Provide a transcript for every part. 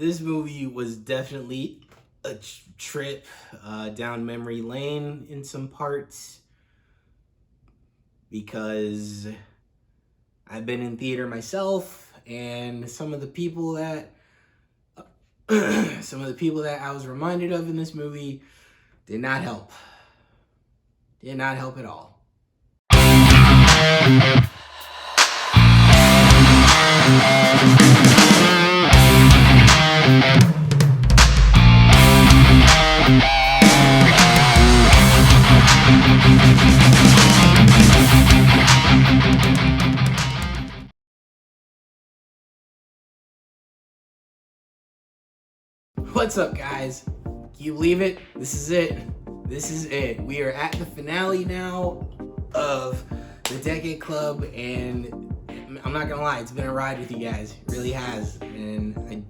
This movie was definitely a trip down memory lane in some parts because I've been in theater myself, and some of the people that I was reminded of in this movie did not help. Did not help at all. What's up, guys? Can you believe it? This is it. This is it. We are at the finale now of the Decade Club, and I'm not gonna lie, it's been a ride with you guys. It really has. And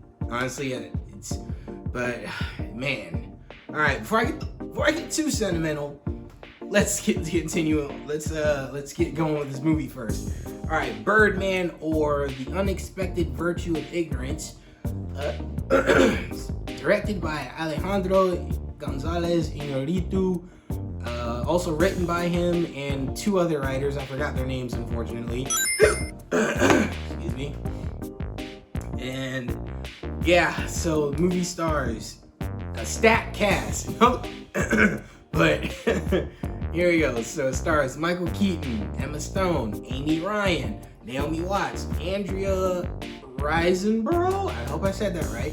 man. All right, before I get too sentimental, let's continue. Let's get going with this movie first. All right, Birdman, or The Unexpected Virtue of Ignorance. Directed by Alejandro Gonzalez Iñárritu, also written by him and two other writers. I forgot their names, unfortunately. Excuse me. And yeah, so movie stars a stacked cast. But here we go. So it stars Michael Keaton, Emma Stone, Amy Ryan, Naomi Watts, Andrea Riseborough, I hope I said that right.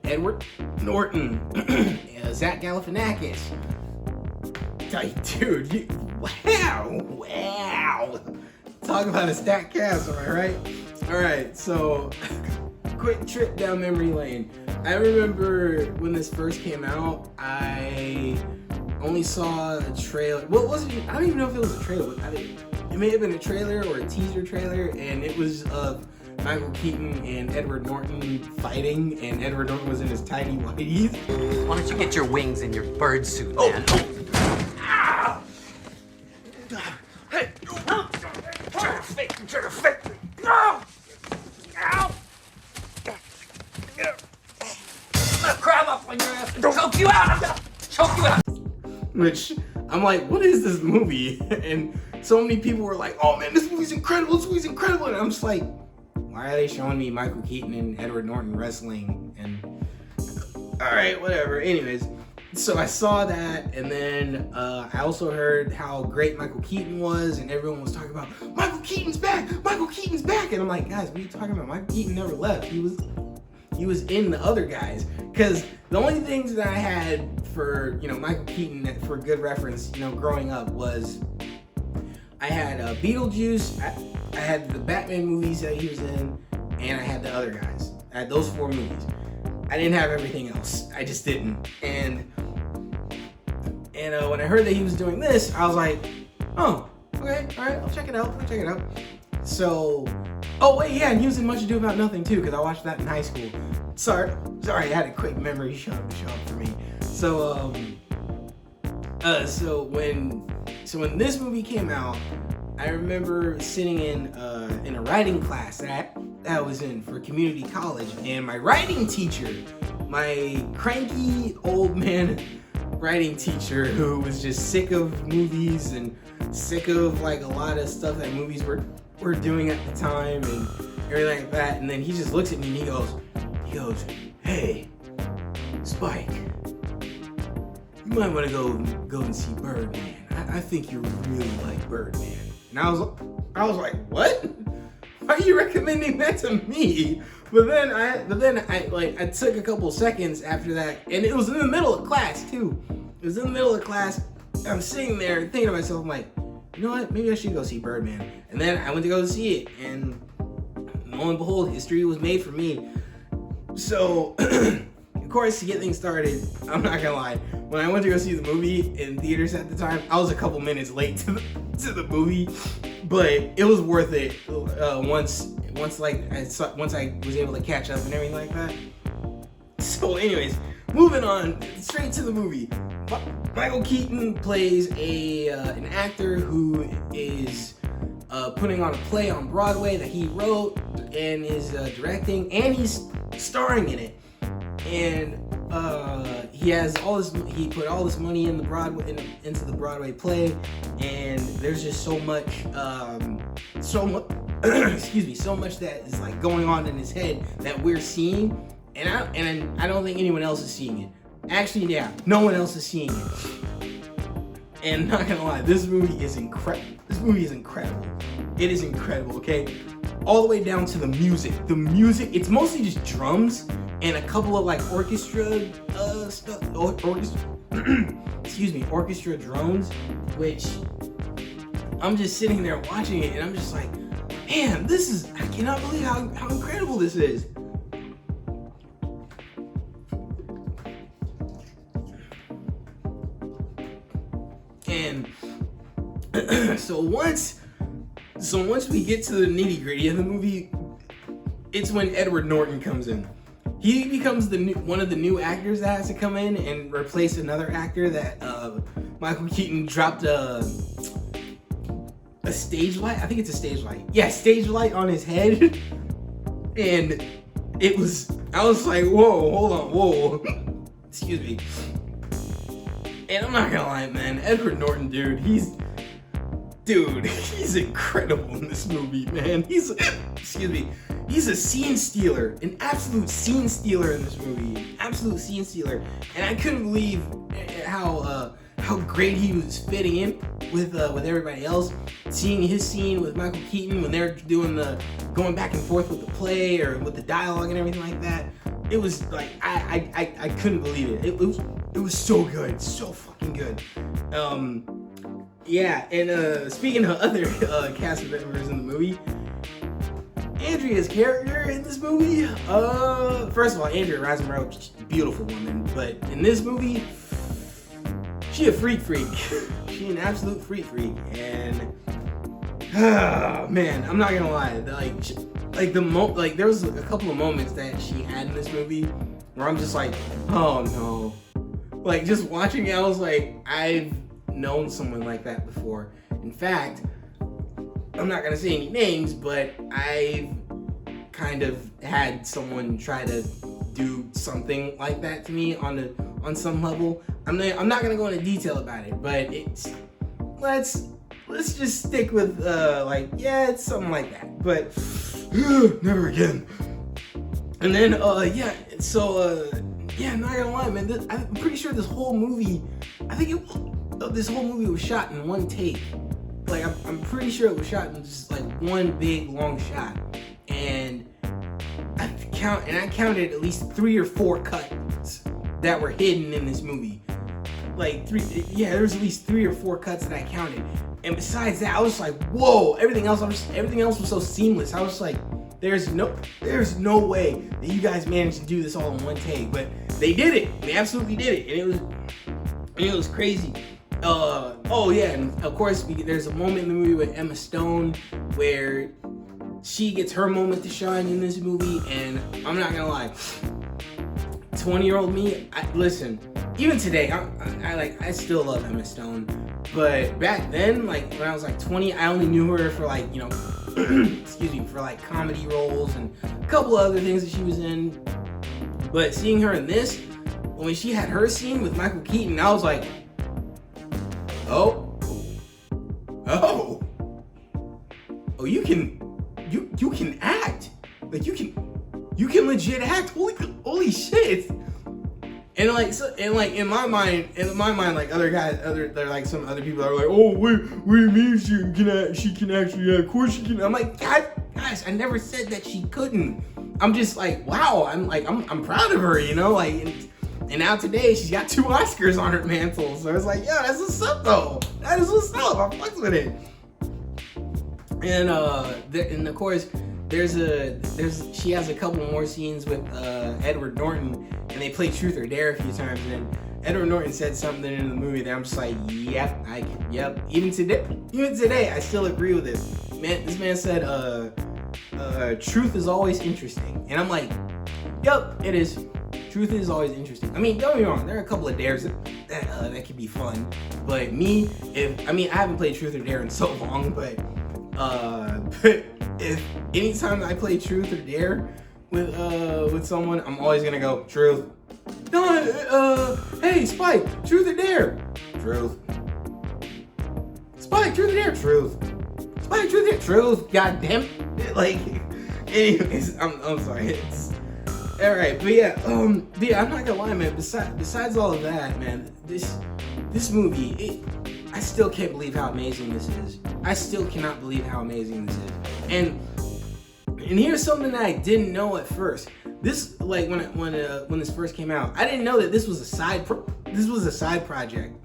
Edward Norton, Zach Galifianakis. Dude, wow. Talk about a stacked cast, am I right? All right, so quick trip down memory lane. I remember when this first came out, I only saw a trailer. What was it? I don't even know if it was a trailer. It may have been a trailer or a teaser trailer, and it was of Michael Keaton and Edward Norton fighting, and Edward Norton was in his tiny whiteies. Why don't you get your wings in your bird suit, man? Ah! Hey! Try to fake me! No! Ow! Grab up on your ass and choke you out! Choke you out! Which, I'm like, what is this movie? And so many people were like, oh man, this movie's incredible, and I'm just like, why are they showing me Michael Keaton and Edward Norton wrestling? And alright, whatever. Anyways, so I saw that, and then I also heard how great Michael Keaton was, and everyone was talking about, Michael Keaton's back! And I'm like, guys, what are you talking about? Michael Keaton never left. He was in the other guys. Because the only things that I had for, Michael Keaton for good reference, growing up was I had Beetlejuice, I had the Batman movies that he was in, and I had the other guys. I had those 4 movies. I didn't have everything else. I just didn't. And when I heard that he was doing this, I was like, oh, okay, all right, I'll check it out. So, oh wait, yeah, and he was in Much Ado About Nothing too, because I watched that in high school. Sorry, I had a quick memory show up for me. So when this movie came out, I remember sitting in a writing class that I was in for community college, and my writing teacher, my cranky old man writing teacher, who was just sick of movies and sick of like a lot of stuff that movies were doing at the time and everything like that, and then he just looks at me and he goes, hey, Spike, you might want to go and see Birdman. I think you really like Birdman. And I was like, what? Why are you recommending that to me? But then I took a couple seconds after that, and it was in the middle of class too. It was in the middle of class. I'm sitting there thinking to myself, I'm like, you know what? Maybe I should go see Birdman. And then I went to go see it, and lo and behold, history was made for me. So, of course, to get things started, I'm not gonna lie. When I went to go see the movie in theaters at the time, I was a couple minutes late to the movie, but it was worth it. Once I was able to catch up and everything like that. So, anyways, moving on straight to the movie. Michael Keaton plays an actor who is putting on a play on Broadway that he wrote and is directing, and he's starring in it, and he put all this money in the Broadway into the Broadway play, and there's just so much excuse me, so much that is like going on in his head that we're seeing, and I don't think anyone else is seeing it. Actually, yeah, no one else is seeing it. And not gonna lie, this movie is incredible. It is incredible, okay? All the way down to the music. The music, it's mostly just drums and a couple of like orchestra stuff, orchestra drones, which I'm just sitting there watching it and I'm just like, man, I cannot believe how incredible this is. And so once we get to the nitty gritty of the movie, it's when Edward Norton comes in. He becomes one of the new actors that has to come in and replace another actor that Michael Keaton dropped a stage light. I think it's a stage light. Yeah, stage light on his head. And I was like, whoa, hold on, whoa. Excuse me. And I'm not gonna lie, man, Edward Norton, dude, he's incredible in this movie, man. He's a scene stealer, an absolute scene stealer in this movie, absolute scene stealer. And I couldn't believe how great he was fitting in with everybody else. Seeing his scene with Michael Keaton when they're doing going back and forth with the play or with the dialogue and everything like that. It was like I couldn't believe it. It was so good, so fucking good. Yeah, and speaking of other cast members in the movie, Andrea's character in this movie, first of all, Andrea Riseborough, beautiful woman, but in this movie, she a freak. She an absolute freak, and man, I'm not gonna lie, there was a couple of moments that she had in this movie where I'm just like, oh no. Like, just watching it, I was like, I've known someone like that before. In fact, I'm not gonna say any names, but I've kind of had someone try to do something like that to me on some level. I'm not gonna go into detail about it, but let's just stick with it's something like that. But never again. And then I'm not gonna lie, man. I'm pretty sure this whole movie, this whole movie was shot in one take. Like, I'm pretty sure it was shot in just like one big long shot. And I counted at least 3 or 4 cuts that were hidden in this movie. Like there was at least 3 or 4 cuts that I counted. And besides that, I was like, whoa! Everything else was so seamless. I was like, there's no way that you guys managed to do this all in one take. But they did it. They absolutely did it, and it was crazy. And of course there's a moment in the movie with Emma Stone where she gets her moment to shine in this movie, and I'm not gonna lie, 20-year-old me, listen, even today, I still love Emma Stone, but back then, like when I was like 20, I only knew her for like, for like comedy roles and a couple of other things that she was in. But seeing her in this, when she had her scene with Michael Keaton, I was like, oh, you can act. Like, you can legit act. Holy shit. And in my mind, like other guys, some other people are like, oh, what do you mean she can actually act? Of course she can. I'm like, guys, I never said that she couldn't. I'm just like, wow, I'm proud of her, and now today she's got 2 Oscars on her mantle. So it's like, yeah, that's what's up though. That is what's up. I'm fucks with it. And of course, she has a couple more scenes with Edward Norton, and they play Truth or Dare a few times. And Edward Norton said something in the movie that I'm just like, yep. Even today, I still agree with it. Man, this man said, truth is always interesting, and I'm like, yep, it is. Truth is always interesting. I mean, don't get me wrong, there are a couple of dares that can be fun, but I haven't played Truth or Dare in so long, but if anytime I play Truth or Dare, with someone, I'm always gonna go truth. No, hey Spike, truth or dare? Truth. Spike, truth or dare? Truth. Spike, truth or dare? Truth. God damn it. Like, anyways, I'm sorry. It's all right, but yeah, I'm not gonna lie, man. Besides all of that, man, this movie, I still can't believe how amazing this is. I still cannot believe how amazing this is. And here's something that I didn't know at first. This, like, when this first came out, I didn't know that this was a side project,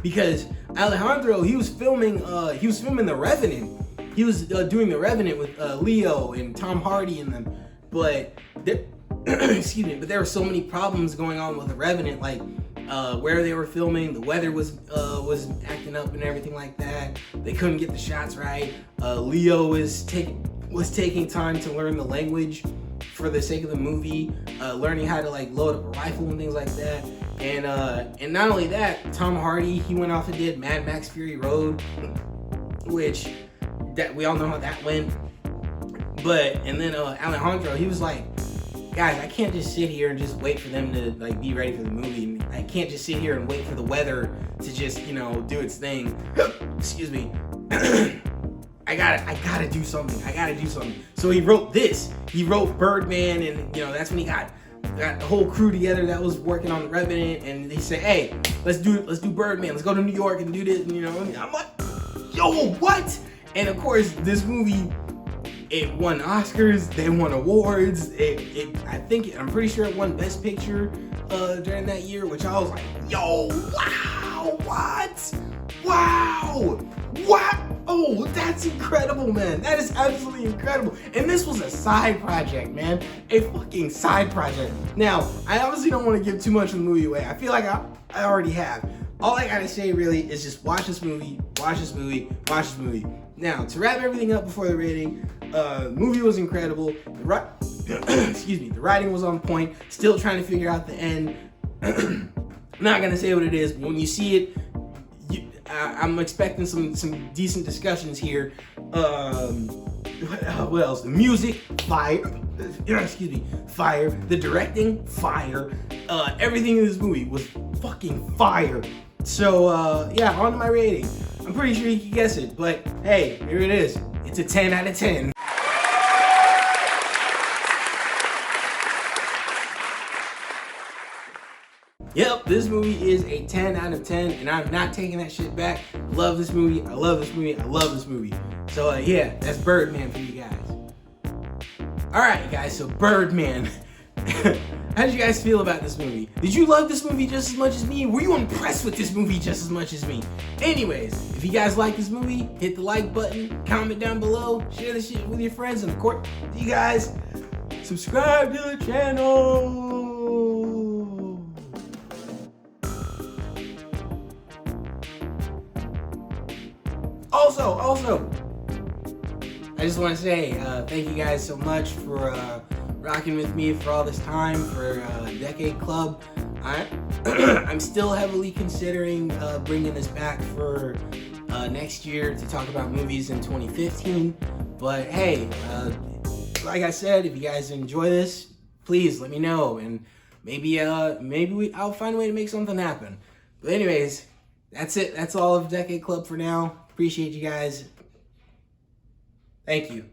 because Alejandro, he was filming The Revenant. He was doing The Revenant with Leo and Tom Hardy and them, but excuse me, but there were so many problems going on with The Revenant, like where they were filming, the weather was acting up and everything like that. They couldn't get the shots right. Leo was taking time to learn the language for the sake of the movie, learning how to like load up a rifle and things like that. And not only that, Tom Hardy, he went off and did Mad Max Fury Road, which that we all know how that went. And then Alejandro, he was like, guys, I can't just sit here and just wait for them to like be ready for the movie. I can't just sit here and wait for the weather to just, do its thing. Excuse me. I gotta do something. So he wrote this. He wrote Birdman, and that's when he got the whole crew together that was working on The Revenant, and they said, hey, let's do Birdman. Let's go to New York and do this. And, I'm like, yo, what? And of course, this movie, it won Oscars. They won awards. I'm pretty sure it won Best Picture during that year, which I was like, yo, wow, what? Wow, what? Oh, that's incredible, man. That is absolutely incredible. And this was a side project, man. A fucking side project. Now, I obviously don't want to give too much of the movie away. I feel like I already have. All I gotta say really is just watch this movie. Now, to wrap everything up before the rating, the movie was incredible. Excuse me, the writing was on point. Still trying to figure out the end. I'm not gonna say what it is, but when you see it, I'm expecting some decent discussions here. What else? The music, fire. Excuse me, fire. The directing, fire. Everything in this movie was fucking fire. So yeah, on to my rating. I'm pretty sure you can guess it, but hey, here it is. It's a 10 out of 10. Yep, this movie is a 10 out of 10, and I'm not taking that shit back. Love this movie. I love this movie. So yeah, that's Birdman for you guys. Alright guys, so Birdman. How did you guys feel about this movie? Did you love this movie just as much as me? Were you impressed with this movie just as much as me? Anyways, if you guys like this movie, hit the like button, comment down below, share this shit with your friends, and of course, you guys, subscribe to the channel. Also, I just want to say thank you guys so much for rocking with me for all this time for Decade Club. I'm still heavily considering bringing this back for next year to talk about movies in 2015. But hey, like I said, if you guys enjoy this, please let me know, and maybe I'll find a way to make something happen. But anyways, that's it. That's all of Decade Club for now. Appreciate you guys. Thank you.